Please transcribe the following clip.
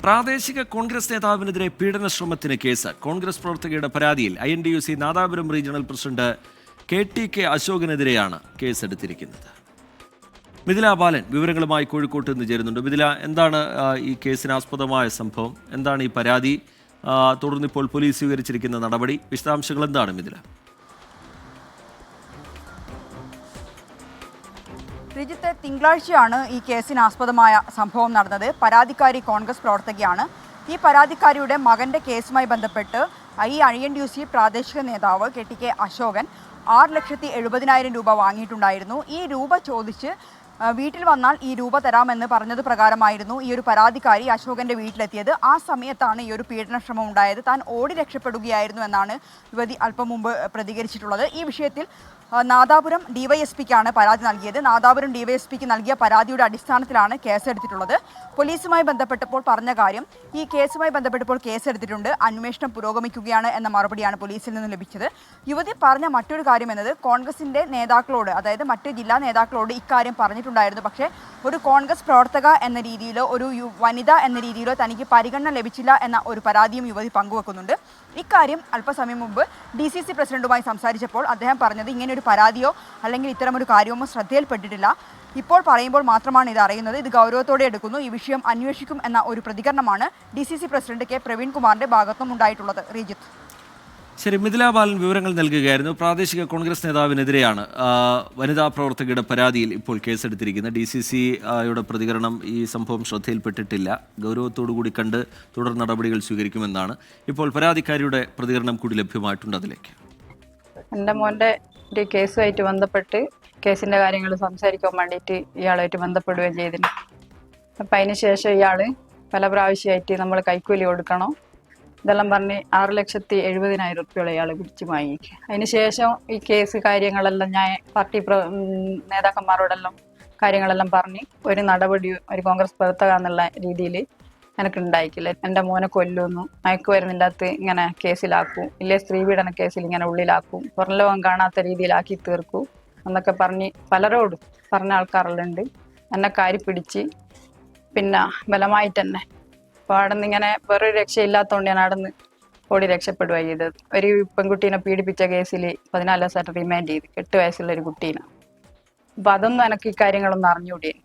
പ്രാദേശിക കോൺഗ്രസ് നേതാവിനെതിരെ പീഡന ശ്രമത്തിന് കേസ്. കോൺഗ്രസ് പ്രവർത്തകയുടെ പരാതിയിൽ INTUC Nadapuram regional president KTK അശോകനെതിരെയാണ് കേസെടുത്തിരിക്കുന്നത്. മിഥില ബാലൻ വിവരങ്ങളുമായി കോഴിക്കോട്ട് നിന്ന് ചേരുന്നുണ്ട്. മിഥില, എന്താണ് ഈ കേസിന് ആസ്പദമായ സംഭവം? എന്താണ് ഈ പരാതി? തുടർന്ന് ഇപ്പോൾ പോലീസ് സ്വീകരിച്ചിരിക്കുന്ന നടപടി, വിശദാംശങ്ങൾ എന്താണ് മിഥില? ശ്രീജിത്ത്, തിങ്കളാഴ്ചയാണ് ഈ കേസിന് ആസ്പദമായ സംഭവം നടന്നത്. പരാതിക്കാരി കോൺഗ്രസ് പ്രവർത്തകയാണ്. ഈ പരാതിക്കാരിയുടെ മകന്റെ കേസുമായി ബന്ധപ്പെട്ട് INTUC പ്രാദേശിക നേതാവ് KTK അശോകൻ 6,70,000 രൂപ വാങ്ങിയിട്ടുണ്ടായിരുന്നു. ഈ രൂപ ചോദിച്ച് വീട്ടിൽ വന്നാൽ ഈ രൂപ തരാമെന്ന് പറഞ്ഞത് പ്രകാരമായിരുന്നു ഈ ഒരു പരാതിക്കാരി അശോകന്റെ വീട്ടിലെത്തിയത്. ആ സമയത്താണ് ഈ ഒരു പീഡനശ്രമം ഉണ്ടായത്. താൻ ഓടി രക്ഷപ്പെടുകയായിരുന്നു എന്നാണ് യുവതി അല്പം മുമ്പ് പ്രതികരിച്ചിട്ടുള്ളത്. ഈ വിഷയത്തിൽ നാദാപുരം DYSPക്കാണ് പരാതി നൽകിയത്. നാദാപുരം DYSPക്ക് നൽകിയ പരാതിയുടെ അടിസ്ഥാനത്തിലാണ് കേസെടുത്തിട്ടുള്ളത്. പോലീസുമായി ബന്ധപ്പെട്ടപ്പോൾ പറഞ്ഞ കാര്യം, ഈ കേസുമായി ബന്ധപ്പെട്ടപ്പോൾ കേസെടുത്തിട്ടുണ്ട്, അന്വേഷണം പുരോഗമിക്കുകയാണ് എന്ന മറുപടിയാണ് പോലീസിൽ നിന്ന് ലഭിച്ചത്. യുവതി പറഞ്ഞ മറ്റൊരു കാര്യം എന്നത് കോൺഗ്രസിന്റെ നേതാക്കളോട്, അതായത് മറ്റ് ജില്ലാ നേതാക്കളോട് ഇക്കാര്യം പറഞ്ഞിട്ടുണ്ടായിരുന്നു. പക്ഷേ ഒരു കോൺഗ്രസ് പ്രവർത്തക എന്ന രീതിയിലോ ഒരു വനിത എന്ന രീതിയിലോ തനിക്ക് പരിഗണന ലഭിച്ചില്ല എന്ന ഒരു പരാതിയും യുവതി പങ്കുവെക്കുന്നുണ്ട്. ഇക്കാര്യം അല്പസമയം മുമ്പ് DCC പ്രസിഡന്റുമായി സംസാരിച്ചപ്പോൾ അദ്ദേഹം പറഞ്ഞത് ഇങ്ങനെ ഒരു പരാതിയോ അല്ലെങ്കിൽ ഇത്തരമൊരു കാര്യമോ ശ്രദ്ധയിൽപ്പെട്ടിട്ടില്ല. ഇപ്പോൾ പറയുമ്പോൾ മാത്രമാണ് ഇത് അറിയുന്നത്. ഇത് ഗൗരവത്തോടെ എടുക്കുന്നു, ഈ വിഷയം അന്വേഷിക്കും എന്ന ഒരു പ്രതികരണമാണ് DCC പ്രസിഡന്റ് K പ്രവീൺകുമാറിന്റെ ഭാഗത്തും ഉണ്ടായിട്ടുള്ളത്. റീജിത്ത്. ശരി, മിഥില ബാലൻ വിവരങ്ങൾ നൽകുകയായിരുന്നു. പ്രാദേശിക കോൺഗ്രസ് നേതാവിനെതിരെയാണ് വനിതാ പ്രവർത്തകയുടെ പരാതിയിൽ ഇപ്പോൾ കേസെടുത്തിരിക്കുന്നത്. DCCയുടെ പ്രതികരണം ഈ സംഭവം ശ്രദ്ധയിൽപ്പെട്ടിട്ടില്ല, ഗൗരവത്തോടു കൂടി കണ്ട് തുടർ നടപടികൾ സ്വീകരിക്കുമെന്നാണ്. ഇപ്പോൾ പരാതിക്കാരിയുടെ പ്രതികരണം കൂടി ലഭ്യമായിട്ടുണ്ട്. അതിലേക്ക് എൻ്റെ മോൻ്റെ ഒരു കേസുമായിട്ട് ബന്ധപ്പെട്ട് കേസിൻ്റെ കാര്യങ്ങൾ സംസാരിക്കാൻ വേണ്ടിയിട്ട് ഇയാളുമായിട്ട് ബന്ധപ്പെടുകയും ചെയ്തിരുന്നു. അപ്പം അതിന് ശേഷം ഇയാൾ പല പ്രാവശ്യമായിട്ട് നമ്മൾ കൈക്കൂലി കൊടുക്കണം ഇതെല്ലാം പറഞ്ഞ് 6,70,000 രൂപയോളം ഇയാൾ പിടിച്ച് വാങ്ങിക്കുക. അതിന് ശേഷം ഈ കേസ് കാര്യങ്ങളെല്ലാം ഞാൻ പാർട്ടി നേതാക്കന്മാരോടെല്ലാം കാര്യങ്ങളെല്ലാം പറഞ്ഞ് ഒരു നടപടി ഒരു കോൺഗ്രസ് പ്രവർത്തക എന്നുള്ള രീതിയിൽ എനിക്ക് ഉണ്ടായിക്കില്ല. എൻ്റെ മോനെ കൊല്ലുന്നു, മയക്കുമരുന്നിൻ്റെ അകത്ത് ഇങ്ങനെ കേസിലാക്കും, ഇല്ലേ സ്ത്രീപീഡന കേസിൽ ഇങ്ങനെ ഉള്ളിലാക്കും, പുറം ലോകം കാണാത്ത രീതിയിലാക്കി തീർക്കും എന്നൊക്കെ പറഞ്ഞ് പലരോടും പറഞ്ഞ ആൾക്കാരെല്ലാം എന്നെ കാരി പിടിച്ച് പിന്നെ ബലമായിട്ട് തന്നെ. അപ്പോൾ അവിടെ നിന്ന് ഇങ്ങനെ വേറൊരു രക്ഷയില്ലാത്തതുകൊണ്ട് ഞാൻ അവിടെ നിന്ന് ഓടി രക്ഷപ്പെടുക ചെയ്തത്. ഒരു പെൺകുട്ടീനെ പീഡിപ്പിച്ച കേസിൽ 14 ദിവസമായിട്ട് റിമാൻഡ് ചെയ്ത് 8 വയസ്സുള്ള ഒരു കുട്ടീനെ. അപ്പോൾ അതൊന്നും എനിക്ക് ഈ കാര്യങ്ങളൊന്നും അറിഞ്ഞുകൂടിയേ.